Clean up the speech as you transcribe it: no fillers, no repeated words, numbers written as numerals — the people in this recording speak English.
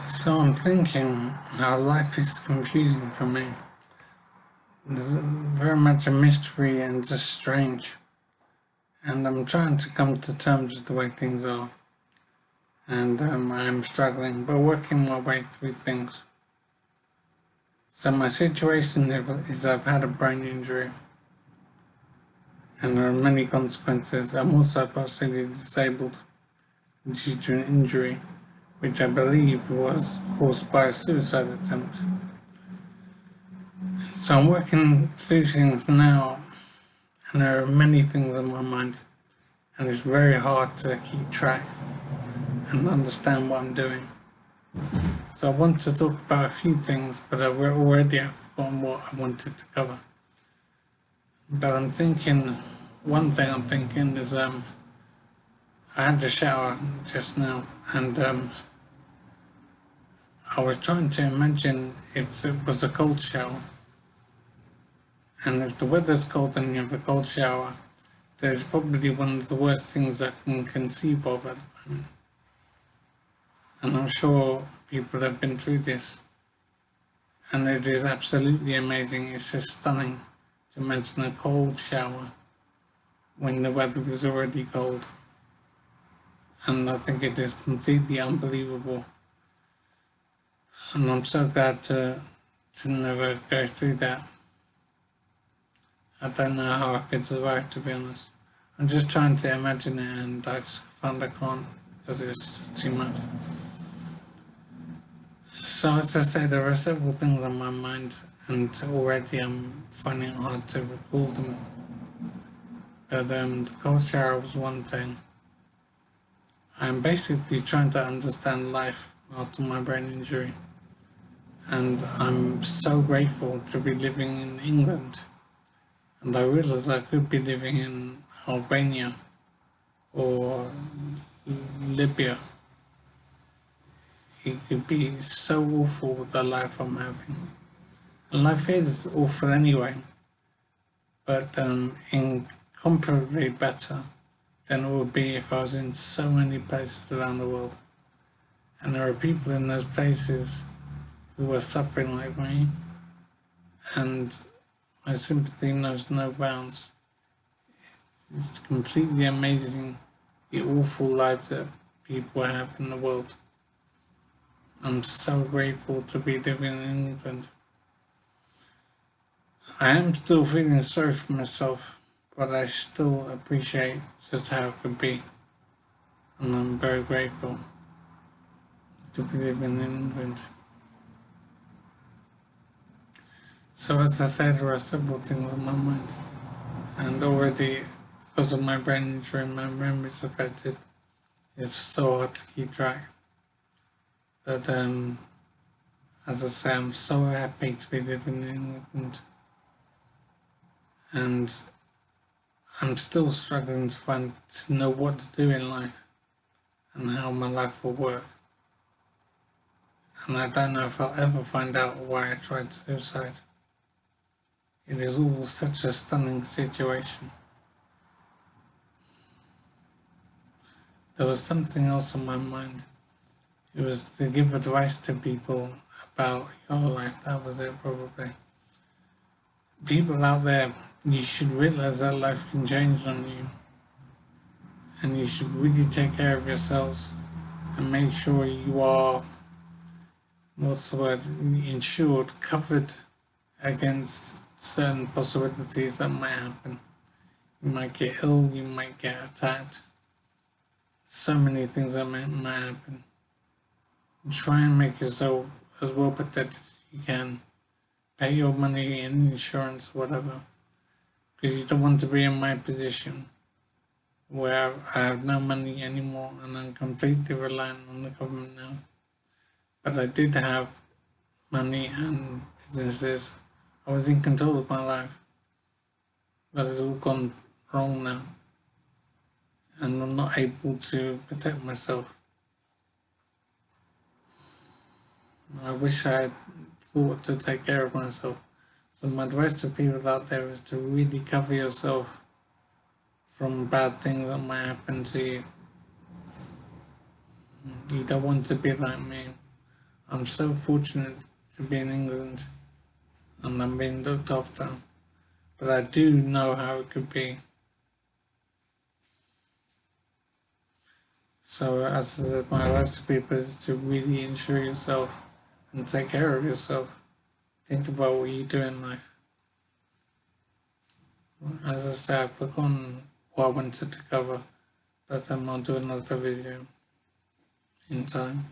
So I'm thinking how life is confusing for me. There's very much a mystery and just strange. And I'm trying to come to terms with the way things are. And I'm struggling, but working my way through things. So my situation is I've had a brain injury. And there are many consequences. I'm also partially disabled due to an injury, which I believe was caused by a suicide attempt. So I'm working through things now, and there are many things on my mind, and it's very hard to keep track and understand what I'm doing. So I want to talk about a few things, but I've already forgotten what I wanted to cover. But one thing I'm thinking is I had a shower just now, and I was trying to imagine if it was a cold shower. And if the weather's cold and you have a cold shower, that is probably one of the worst things I can conceive of at the moment. And I'm sure people have been through this. And it is absolutely amazing. It's just stunning to imagine a cold shower when the weather was already cold. And I think it is completely unbelievable. And I'm so glad to never go through that. I don't know how I could survive, to be honest. I'm just trying to imagine it, and I just found I can't because it's too much. So as I say, there are several things on my mind, and already I'm finding it hard to recall them. But the cold shower was one thing. I'm basically trying to understand life after my brain injury, and I'm so grateful to be living in England. And I realized I could be living in Albania or Libya. It could be so awful, the life I'm having. And life is awful anyway, but incomparably better than it would be if I was in so many places around the world. And there are people in those places who are suffering like me, and my sympathy knows no bounds. It's completely amazing the awful lives that people have in the world. I'm so grateful to be living in England. I am still feeling sorry for myself, but I still appreciate just how it could be. And I'm very grateful to be living in England. So as I said, there are several things on my mind. And already, because of my brain injury, my memory's affected. It's so hard to keep track. But as I say, I'm so happy to be living in England. And I'm still struggling to know what to do in life and how my life will work. And I don't know if I'll ever find out why I tried suicide. It is all such a stunning situation. There was something else on my mind. It was to give advice to people about your life. That was it, probably. People out there, you should realize that life can change on you. And you should really take care of yourselves and make sure you are, insured, covered against certain possibilities that might happen. You might get ill, you might get attacked. So many things that might happen. Try and make yourself as well protected as you can. Pay your money in insurance, whatever. Because you don't want to be in my position where I have no money anymore and I'm completely reliant on the government now. But I did have money and businesses. I was in control of my life. But it's all gone wrong now. And I'm not able to protect myself. I wish I had thought to take care of myself. So my advice to people out there is to really cover yourself from bad things that might happen to you. You don't want to be like me. I'm so fortunate to be in England and I'm being looked after, but I do know how it could be. So as my advice to people is to really insure yourself and take care of yourself. Think about what you do in life. As I said, I forgot on what I wanted to cover, but I'll do another video in time.